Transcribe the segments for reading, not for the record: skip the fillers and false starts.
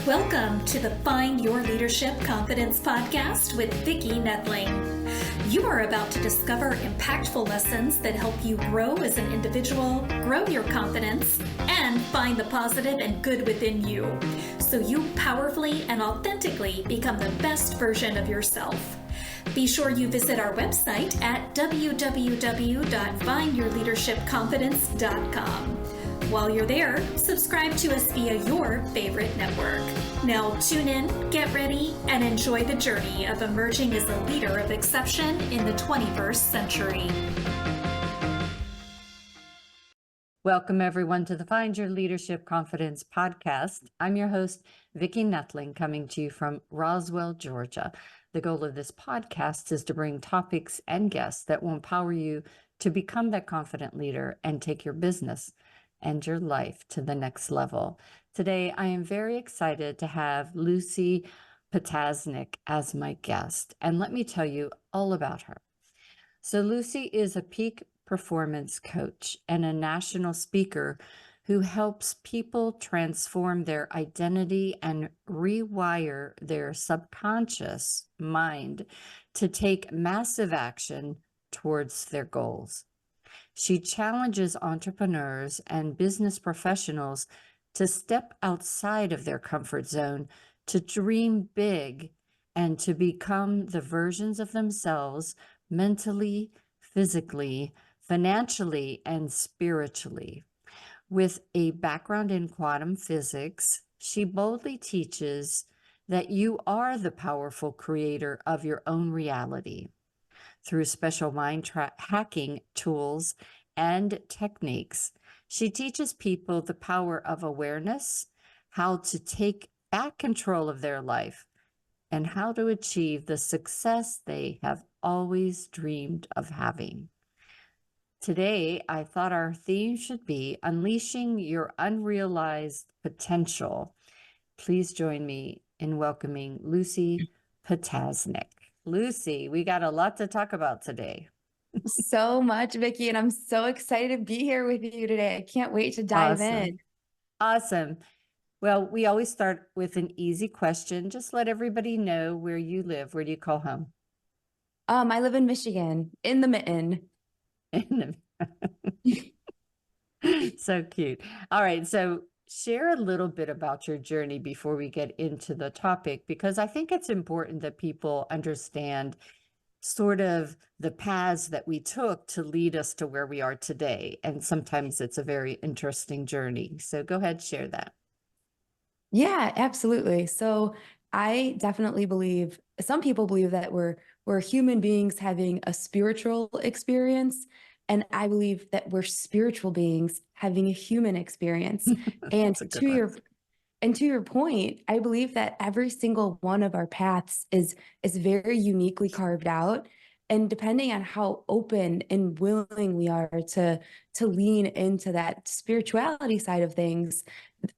Welcome to the Find Your Leadership Confidence podcast with Vicki Noethling. You are about to discover impactful lessons that help you grow as an individual, grow your confidence, and find the positive and good within you, so you powerfully and authentically become the best version of yourself. Be sure you visit our website at www.findyourleadershipconfidence.com. While you're there, subscribe to us via your favorite network. Now tune in, get ready, and enjoy the journey of emerging as a leader of exception in the 21st century. Welcome everyone to the Find Your Leadership Confidence podcast. I'm your host, Vicki Noethling, coming to you from Roswell, Georgia. The goal of this podcast is to bring topics and guests that will empower you to become that confident leader and take your business and your life to the next level. Today, I am very excited to have Lucie Ptasznik as my guest, and let me tell you all about her. So Lucie is a peak performance coach and a national speaker who helps people transform their identity and rewire their subconscious mind to take massive action towards their goals. She challenges entrepreneurs and business professionals to step outside of their comfort zone, to dream big, and to become the versions of themselves mentally, physically, financially, and spiritually. With a background in quantum physics, she boldly teaches that you are the powerful creator of your own reality. Through special mind hacking tools and techniques, she teaches people the power of awareness, how to take back control of their life, and how to achieve the success they have always dreamed of having. Today, I thought our theme should be Unleashing Your Unrealized Potential. Please join me in welcoming Lucie Ptasznik. Lucie, we got a lot to talk about today. So much, Vicki, and I'm so excited to be here with you today. I can't wait to dive in. Awesome. Well, we always start with an easy question. Just let everybody know where you live. Where do you call home? I live in Michigan, in the mitten. So cute. All right. So share a little bit about your journey before we get into the topic, because I think it's important that people understand sort of the paths that we took to lead us to where we are today. And sometimes it's a very interesting journey. So go ahead, share that. Yeah, absolutely. So I definitely believe, some people believe that we're human beings having a spiritual experience. And I believe that we're spiritual beings having a human experience. And to your point, I believe that every single one of our paths is very uniquely carved out. And depending on how open and willing we are to lean into that spirituality side of things,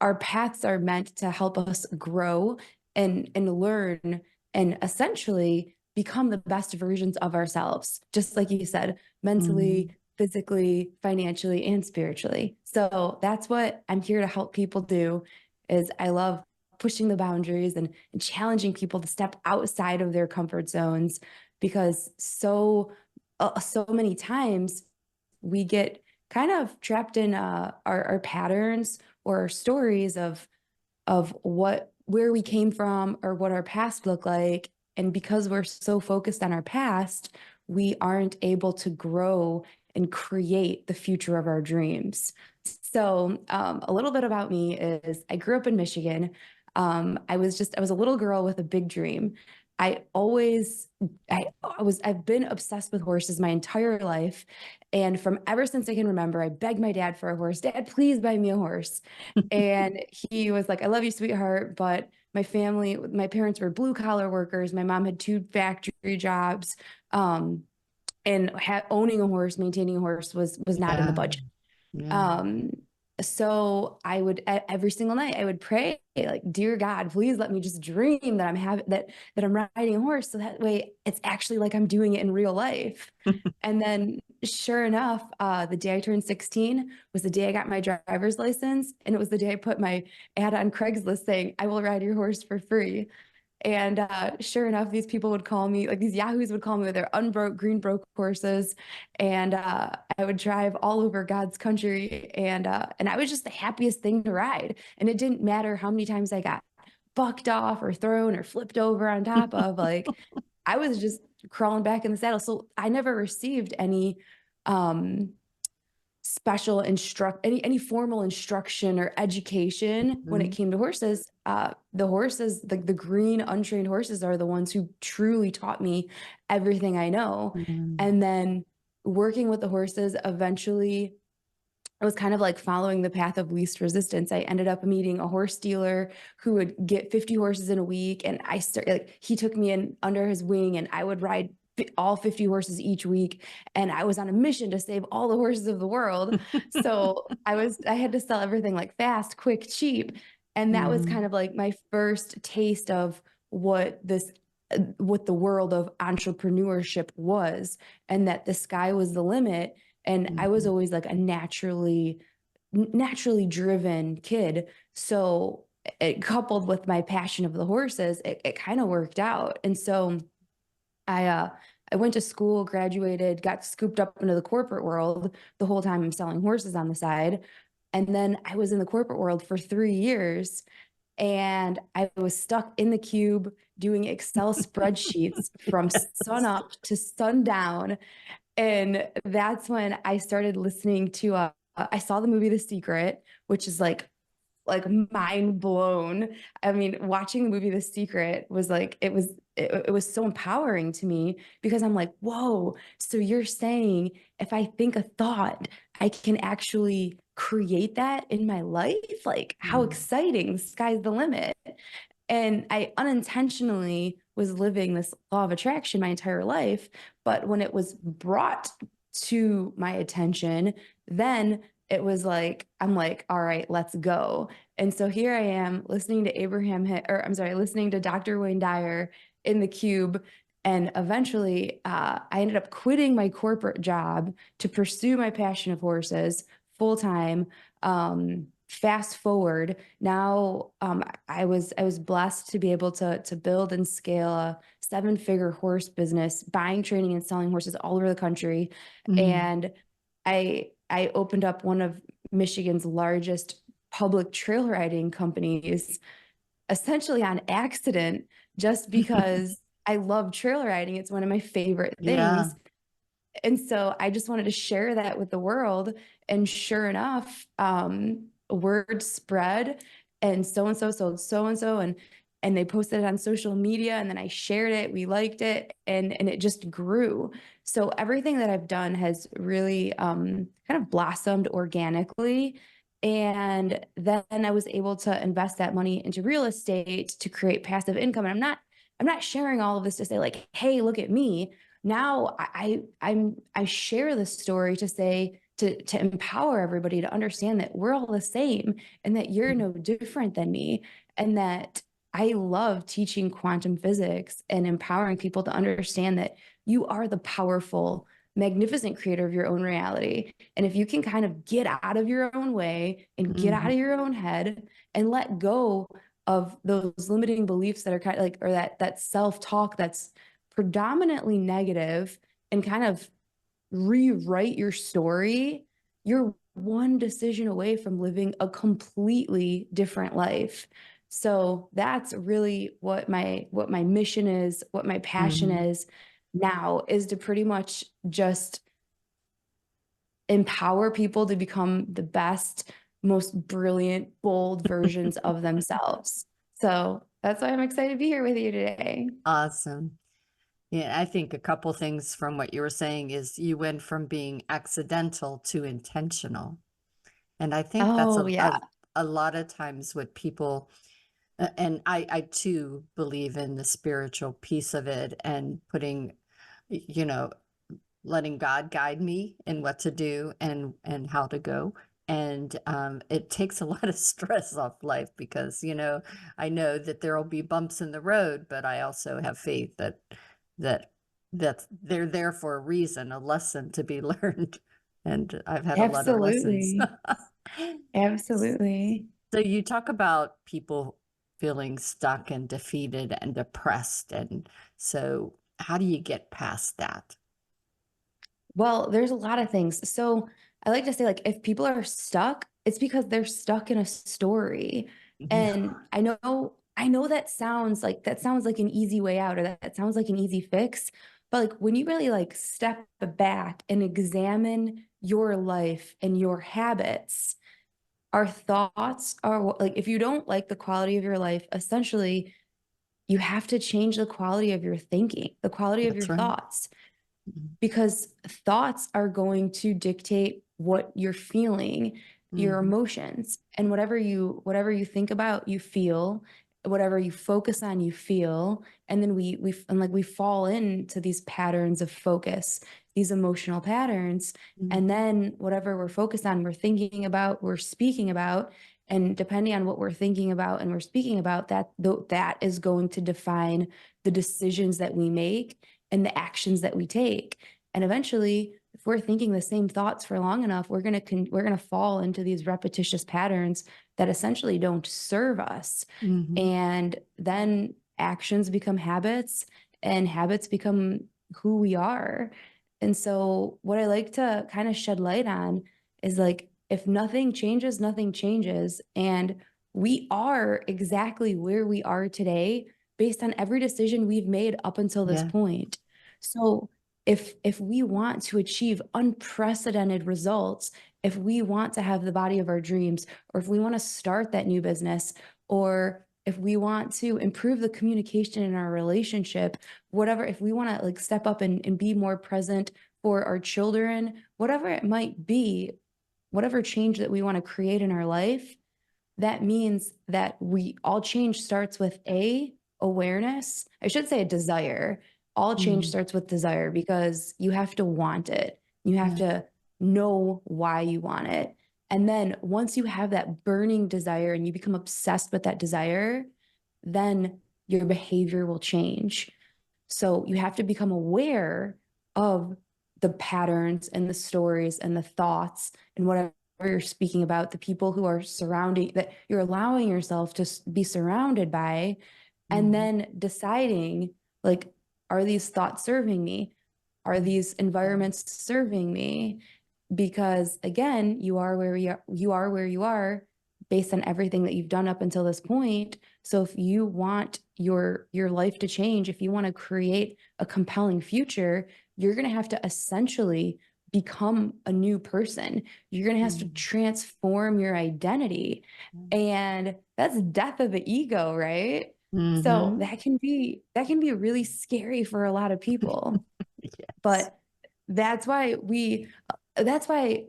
our paths are meant to help us grow and learn and essentially become the best versions of ourselves, just like you said, mentally, physically, financially, and spiritually. So that's what I'm here to help people do. Is I love pushing the boundaries and challenging people to step outside of their comfort zones, because so many times we get kind of trapped in our patterns or our stories of where we came from or what our past looked like. And because we're so focused on our past, we aren't able to grow and create the future of our dreams. So a little bit about me is I grew up in Michigan. I was a little girl with a big dream. I've been obsessed with horses my entire life. And from ever since I can remember, I begged my dad for a horse. Dad, please buy me a horse. And he was like, I love you, sweetheart. But my parents were blue collar workers. My mom had 2 factory jobs. And owning a horse, maintaining a horse was not in the budget. Yeah. So I would, every single night I would pray, like, dear God, please let me just dream that I'm riding a horse. So that way it's actually like I'm doing it in real life. And then sure enough, the day I turned 16 was the day I got my driver's license. And it was the day I put my ad on Craigslist saying, I will ride your horse for free. And sure enough, these people would call me, like these yahoos would call me with their unbroke, green broke horses. And I would drive all over God's country. And I was just the happiest thing to ride. And it didn't matter how many times I got bucked off or thrown or flipped over on top of, like, I was just crawling back in the saddle. So I never received any special any formal instruction or education when it came to horses. The horses, the green untrained horses, are the ones who truly taught me everything I know. And then working with the horses, eventually I was kind of like following the path of least resistance. I ended up meeting a horse dealer who would get 50 horses in a week, and he took me in under his wing, and I would ride all 50 horses each week. And I was on a mission to save all the horses of the world. So I had to sell everything like fast, quick, cheap. And that was kind of like my first taste of what the world of entrepreneurship was, and that the sky was the limit. And I was always like a naturally driven kid. So it, coupled with my passion of the horses, it kind of worked out. And so I went to school, graduated, got scooped up into the corporate world the whole time I'm selling horses on the side. And then I was in the corporate world for 3 years, and I was stuck in the cube doing Excel spreadsheets from sun up to sundown. And that's when I started listening to, I saw the movie The Secret, which is like mind blown. I mean, watching the movie The Secret was like, it was so empowering to me, because I'm like, whoa, so you're saying if I think a thought, I can actually create that in my life? Like, how exciting, the sky's the limit. And I unintentionally was living this law of attraction my entire life. But when it was brought to my attention, then it was like, I'm like, all right, let's go. And so here I am listening to listening to Dr. Wayne Dyer in the cube. And eventually I ended up quitting my corporate job to pursue my passion of horses full time. Fast forward now, I was blessed to be able to build and scale a 7-figure horse business, buying, training, and selling horses all over the country. And I opened up one of Michigan's largest public trail riding companies, essentially on accident, just because I love trail riding. It's one of my favorite things. And so I just wanted to share that with the world. And sure enough, word spread, and so-and-so sold so-and-so, and they posted it on social media, and then I shared it, we liked it, and it just grew. So everything that I've done has really kind of blossomed organically. And then I was able to invest that money into real estate to create passive income. And I'm not sharing all of this to say like, hey, look at me. Now I share the story to say, to empower everybody to understand that we're all the same, and that you're no different than me, and that I love teaching quantum physics and empowering people to understand that you are the powerful, magnificent creator of your own reality. And if you can kind of get out of your own way and get out of your own head and let go of those limiting beliefs that are kind of like, or that self-talk that's predominantly negative, and kind of rewrite your story, you're one decision away from living a completely different life. So that's really what my mission is, what my passion is now, is to pretty much just empower people to become the best, most brilliant, bold versions of themselves. So that's why I'm excited to be here with you today. Awesome. Yeah, I think a couple things from what you were saying is you went from being accidental to intentional. And I think that's a lot of times what people, and I too believe in the spiritual piece of it, and putting, letting God guide me in what to do and how to go. And it takes a lot of stress off life, because, I know that there will be bumps in the road, but I also have faith that they're there for a reason, a lesson to be learned. And I've had a lot of lessons. Absolutely. Absolutely. So you talk about people feeling stuck and defeated and depressed. And so how do you get past that? Well, there's a lot of things. So I like to say, like, if people are stuck, it's because they're stuck in a story. Yeah. And I know that sounds like an easy way out, or that sounds like an easy fix. But like when you really like step back and examine your life and your habits, our thoughts are like, if you don't like the quality of your life, essentially you have to change the quality of your thinking, the quality of your That's right. thoughts, because thoughts are going to dictate what you're feeling, your Mhm. emotions, and whatever you think about, you feel, whatever you focus on, you feel. And then we fall into these patterns of focus, these emotional patterns. And Mhm. then whatever we're focused on, we're thinking about, we're speaking about. And depending on what we're thinking about and we're speaking about, that is going to define the decisions that we make and the actions that we take. And eventually, if we're thinking the same thoughts for long enough, we're going to fall into these repetitious patterns that essentially don't serve us. Mhm. And then actions become habits, and habits become who we are. And so what I like to kind of shed light on is like, if nothing changes, nothing changes. And we are exactly where we are today based on every decision we've made up until this Yeah. point. So if we want to achieve unprecedented results, if we want to have the body of our dreams, or if we want to start that new business, or if we want to improve the communication in our relationship, whatever, if we want to like step up and be more present for our children, whatever it might be, whatever change that we want to create in our life, that means that we all change starts with a awareness. I should say a desire. All change Mm. starts with desire, because you have to want it. You have Yeah. to know why you want it. And then once you have that burning desire and you become obsessed with that desire, then your behavior will change. So you have to become aware of the patterns and the stories and the thoughts and whatever you're speaking about, the people who are surrounding, that you're allowing yourself to be surrounded by, and Mhm. then deciding, like, are these thoughts serving me? Are Mm. these environments serving me? Because again, you are where you are based on everything that you've done up until this point. So if you want your life to change, if you want to create a compelling future, you're going to have to essentially become a new person. You're going to have to Mm. transform your identity. And that's death of the ego, right? So Mhm. that can be really scary for a lot of people. Yes. But that's why that's why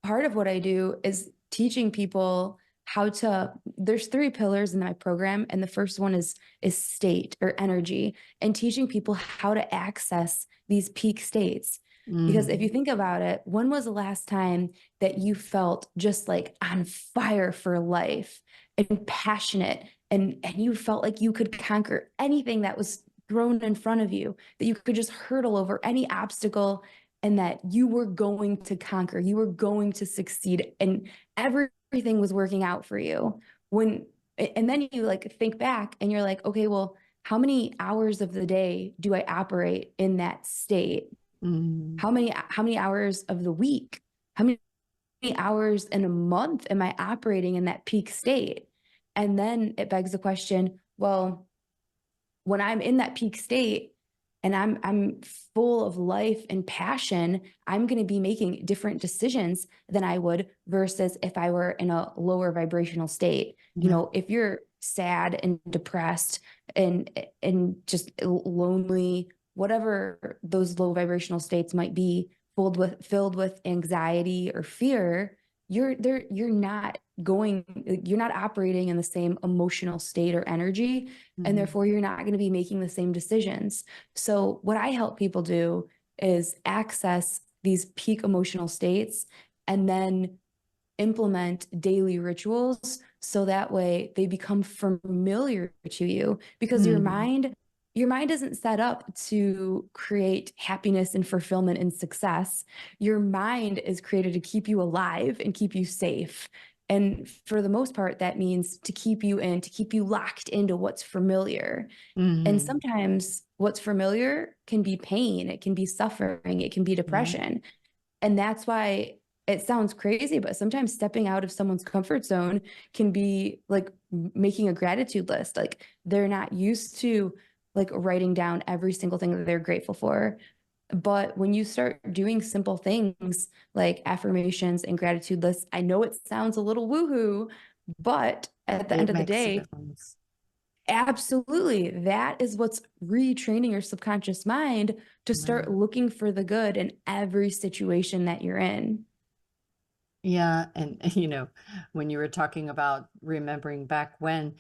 part of what I do is teaching people how to, there's three pillars in my program, and the first one is state or energy, and teaching people how to access these peak states. Because if you Mm. think about it, when was the last time that you felt just like on fire for life and passionate, and you felt like you could conquer anything that was thrown in front of you, that you could just hurdle over any obstacle, and that you were going to conquer, you were going to succeed, and everything was working out for you? When and then you like think back and you're like, okay, well, how many hours of the day do I operate in that state? Mm. How many hours of the week? How many hours in a month am I operating in that peak state? And then it begs the question, well, when I'm in that peak state and I'm full of life and passion, I'm going to be making different decisions than I would versus if I were in a lower vibrational state. You Yeah. know, if you're sad and depressed and just lonely, whatever those low vibrational states might be, filled with anxiety or fear, you're not operating in the same emotional state or energy, and Mhm. therefore you're not going to be making the same decisions. So what I help people do is access these peak emotional states and then implement daily rituals, so that way they become familiar to you, because your Mhm. mind your mind isn't set up to create happiness and fulfillment and success. Your mind is created to keep you alive and keep you safe. And for the most part, that means to keep you locked into what's familiar. And Mm-hmm. sometimes what's familiar can be pain, it can be suffering, it can be Yeah. depression. And that's why it sounds crazy, but sometimes stepping out of someone's comfort zone can be like making a gratitude list. Like they're not used to like writing down every single thing that they're grateful for. But when you start doing simple things like affirmations and gratitude lists, I know it sounds a little woohoo, but at the end It of the makes a day, difference. absolutely, that is what's retraining your subconscious mind to Yeah. start looking for the good in every situation that you're in. Yeah. And, when you were talking about remembering back when,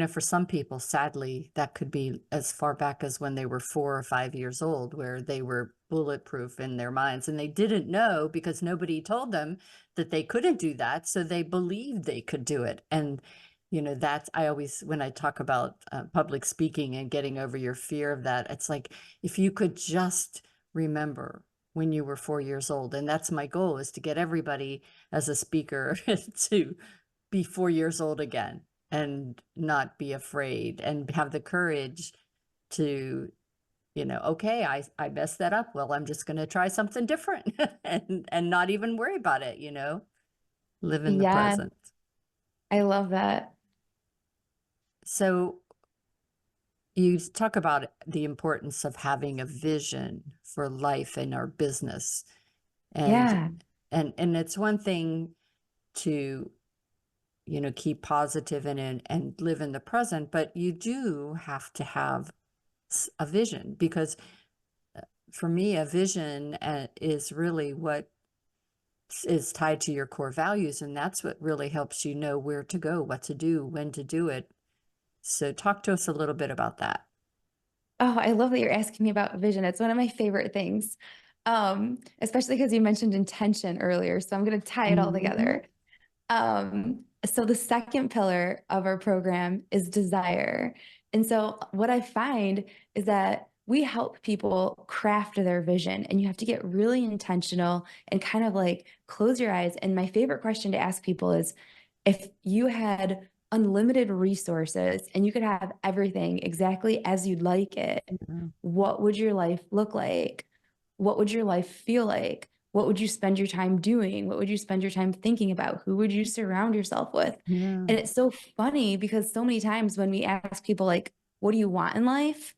for some people, sadly, that could be as far back as when they were 4 or 5 years old, where they were bulletproof in their minds and they didn't know because nobody told them that they couldn't do that. So they believed they could do it. And, that's, I always, when I talk about public speaking and getting over your fear of that, it's like, if you could just remember when you were 4 years old. And that's my goal, is to get everybody as a speaker to be 4 years old again and not be afraid and have the courage to, okay, I messed that up. Well, I'm just going to try something different and not even worry about it, live in the Yeah, present. I love that. So you talk about the importance of having a vision for life and our business. And Yeah. and it's one thing to keep positive and live in the present, but you do have to have a vision, because for me, a vision is really what is tied to your core values. And that's what really helps you know where to go, what to do, when to do it. So talk to us a little bit about that. Oh, I love that you're asking me about vision. It's one of my favorite things. Especially because you mentioned intention earlier. So I'm going to tie it all Mhm. together. So the second pillar of our program is desire. And so what I find is that we help people craft their vision, and you have to get really intentional and kind of like close your eyes. And my favorite question to ask people is, if you had unlimited resources and you could have everything exactly as you'd like it, Yeah. what would your life look like? What would your life feel like? What would you spend your time doing? What would you spend your time thinking about? Who would you surround yourself with? Yeah. And it's so funny because so many times when we ask people, like, what do you want in life?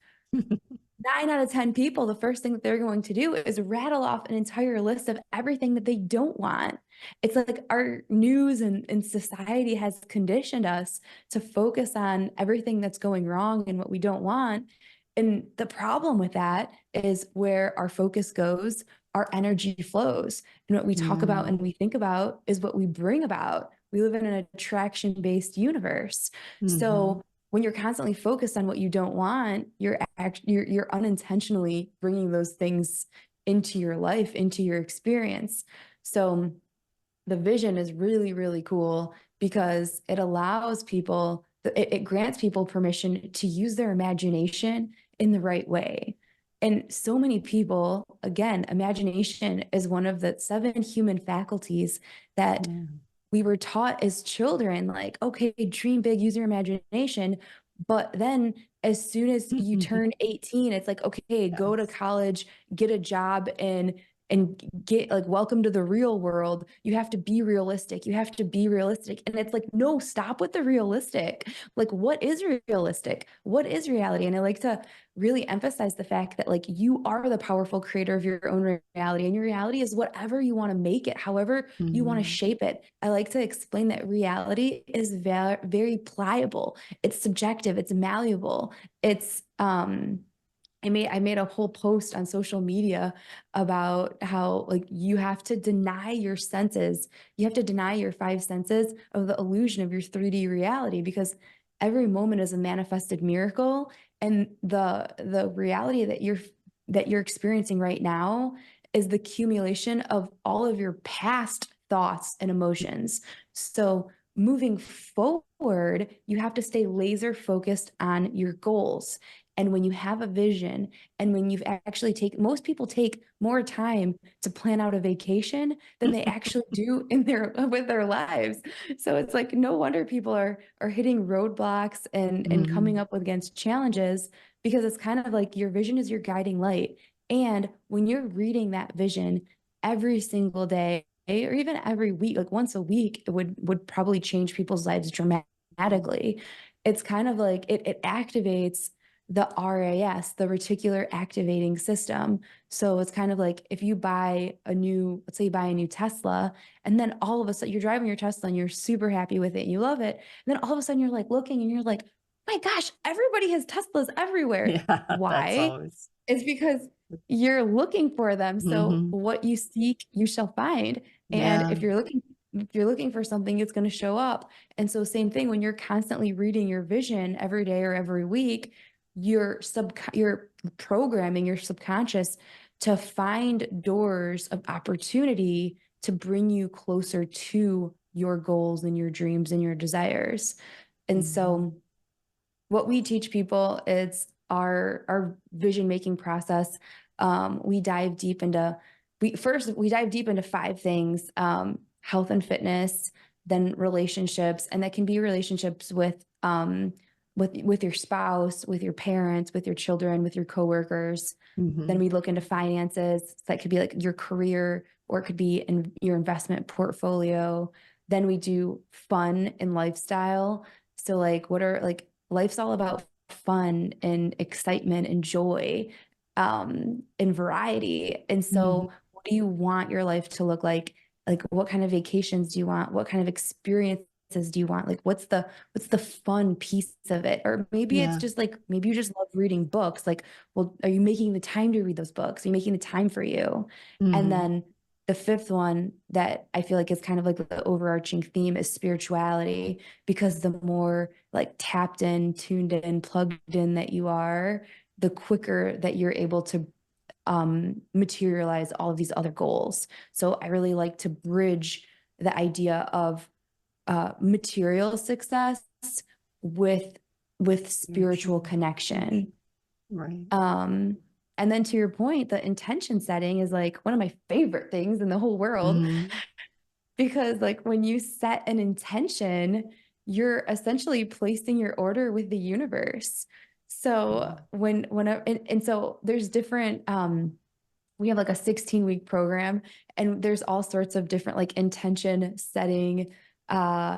9 out of 10 people, the first thing that they're going to do is rattle off an entire list of everything that they don't want. It's like our news and society has conditioned us to focus on everything that's going wrong and what we don't want. And the problem with that is where our focus goes, our energy flows. And what we talk about Yeah. and we think about is what we bring about. We live in an attraction-based universe. Hmm. So when you're constantly focused on what you don't want, you're unintentionally bringing those things into your life, into your experience. So the vision is really, really cool because it allows people, it grants people permission to use their imagination in the right way. And so many people, again, imagination is one of the 7 human faculties that Yeah. we were taught as children, like, okay, dream big, use your imagination. But then as soon as you turn 18, it's like, okay, go to Yes. college, get a job, and get like welcome to the real world. You have to be realistic. You have to be realistic. And it's like, no, stop with the realistic. Like, what is realistic? What is reality? And I like to really emphasize the fact that like you are the powerful creator of your own reality, and your reality is whatever you want to make it, however you want to Mhm. shape it. I like to explain that reality is very pliable. It's subjective, it's malleable. It's I made a whole post on social media about how like you have to deny your senses. You have to deny your 5 senses of the illusion of your 3D reality, because every moment is a manifested miracle, and the reality that you're experiencing right now is the accumulation of all of your past thoughts and emotions. So moving forward, you have to stay laser focused on your goals. And when you have a vision, and when you've actually most people take more time to plan out a vacation than they actually do with their lives. So it's like, no wonder people are hitting roadblocks and coming up against challenges, because it's kind of like your vision is your guiding light. And when you're reading that vision every single day, or even every week, like once a week, it would probably change people's lives dramatically. It's kind of like it activates the RAS, the reticular activating system. So it's kind of like if you buy let's say you buy a new Tesla, and then all of a sudden you're driving your Tesla and you're super happy with it and you love it. And then all of a sudden you're like looking and you're like, my gosh, everybody has Teslas everywhere. Yeah, that's Why? always. It's because you're looking for them. So what you seek, you shall find. And Yeah. if you're looking for something, it's going to show up. And so same thing, when you're constantly reading your vision every day or every week, you're programming your subconscious to find doors of opportunity to bring you closer to your goals and your dreams and your desires. And so what we teach people is our vision making process. We dive deep into five things: health and fitness, then relationships, and that can be relationships with your spouse, with your parents, with your children, with your coworkers. Then we look into finances. So that could be like your career, or it could be in your investment portfolio. Then we do fun and lifestyle. So like, life's all about fun and excitement and joy, and variety. And so what do you want your life to look like? Like, what kind of vacations do you want? What kind of experiences do you want? Like, what's the fun piece of it? Or maybe it's just like, maybe you just love reading books. Like, well, are you making the time to read those books? Are you making the time for you? And then the fifth one that I feel like is kind of like the overarching theme is spirituality, because the more like tapped in, tuned in, plugged in that you are, the quicker that you're able to materialize all of these other goals. So I really like to bridge the idea of material success with spiritual connection. Right. And then to your point, the intention setting is like one of my favorite things in the whole world, because like when you set an intention, you're essentially placing your order with the universe. So so there's different, we have like a 16-week program, and there's all sorts of different like intention setting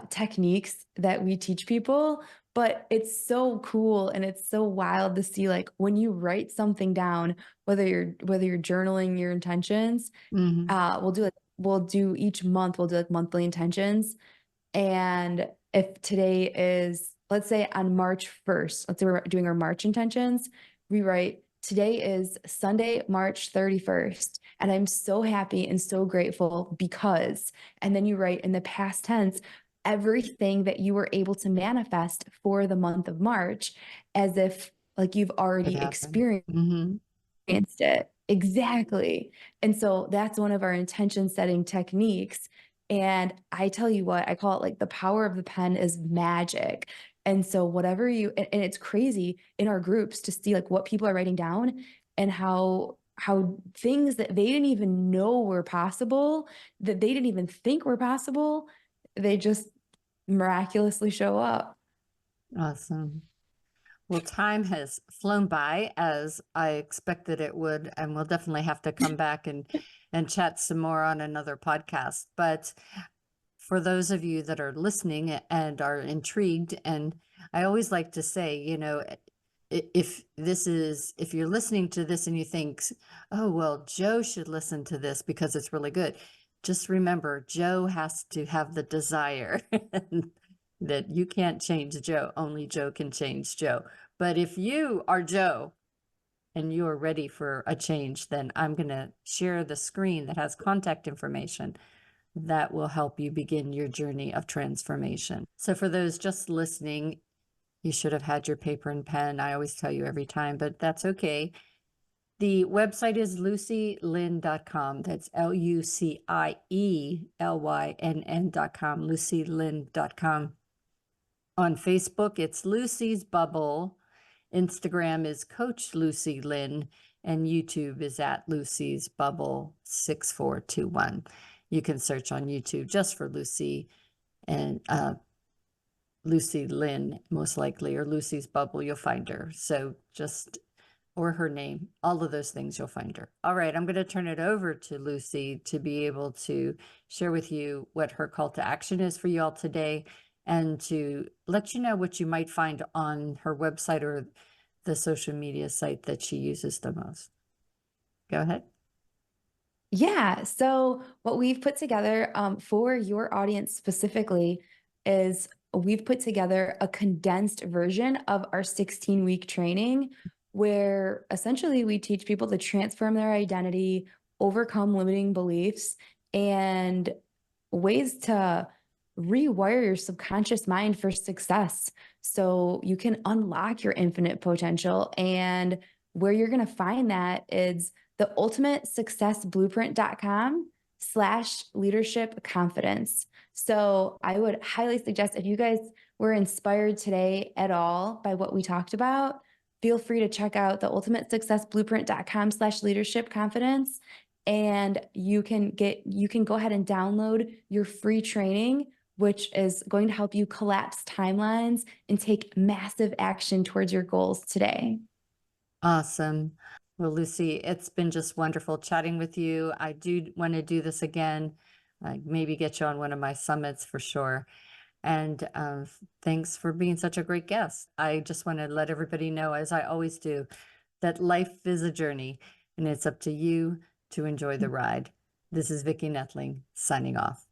techniques that we teach people. But it's so cool and it's so wild to see, like, when you write something down, whether you're journaling your intentions, we'll do each month, we'll do like monthly intentions. And if today is, let's say on March 1st, let's say we're doing our March intentions, we write, today is Sunday, March 31st. And I'm so happy and so grateful because, and then you write in the past tense, everything that you were able to manifest for the month of March, as if like you've already experienced it. Exactly. And so that's one of our intention setting techniques. And I tell you what, I call it like the power of the pen is magic. And so whatever and it's crazy in our groups to see like what people are writing down, and how things that they didn't even know were possible, that they didn't even think were possible, they just miraculously show up. Awesome. Well, time has flown by as I expected it would, and we'll definitely have to come back and chat some more on another podcast. But for those of you that are listening and are intrigued, and I always like to say, you know, if you're listening to this and you think, oh, well, Joe should listen to this because it's really good, just remember, Joe has to have the desire. That you can't change Joe, only Joe can change Joe. But if you are Joe and you are ready for a change, then I'm going to share the screen that has contact information that will help you begin your journey of transformation. So for those just listening, you should have had your paper and pen. I always tell you every time, but that's okay. The website is lucielynn.com. That's LucieLynn.com, lucielynn.com. On Facebook, it's Lucie's Bubble. Instagram is Coach Lucie Lynn, and YouTube is at Lucie's Bubble 6421. You can search on YouTube just for Lucie and Lucie Lynn, most likely, or Lucie's Bubble. You'll find her. So or her name, all of those things, you'll find her. All right, I'm going to turn it over to Lucie to be able to share with you what her call to action is for you all today, and to let you know what you might find on her website or the social media site that she uses the most. Go ahead. Yeah. So what we've put together for your audience specifically is we've put together a condensed version of our 16-week training, where essentially we teach people to transform their identity, overcome limiting beliefs, and ways to rewire your subconscious mind for success so you can unlock your infinite potential. And where you're going to find that is the ultimatesuccessblueprint.com/leadership confidence. So I would highly suggest, if you guys were inspired today at all by what we talked about, feel free to check out the ultimatesuccessblueprint.com/leadership confidence. And you can go ahead and download your free training, which is going to help you collapse timelines and take massive action towards your goals today. Awesome. Well, Lucie, it's been just wonderful chatting with you. I do want to do this again, maybe get you on one of my summits for sure. And thanks for being such a great guest. I just want to let everybody know, as I always do, that life is a journey, and it's up to you to enjoy the ride. This is Vicki Noethling signing off.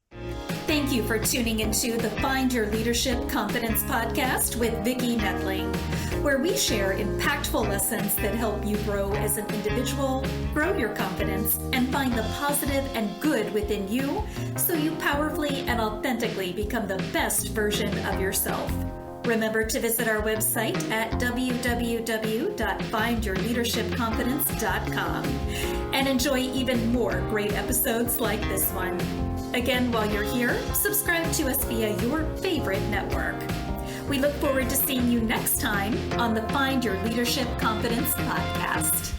Thank you for tuning into the Find Your Leadership Confidence podcast with Vicki Noethling, where we share impactful lessons that help you grow as an individual, grow your confidence, and find the positive and good within you so you powerfully and authentically become the best version of yourself. Remember to visit our website at www.findyourleadershipconfidence.com and enjoy even more great episodes like this one. Again, while you're here, subscribe to us via your favorite network. We look forward to seeing you next time on the Find Your Leadership Confidence podcast.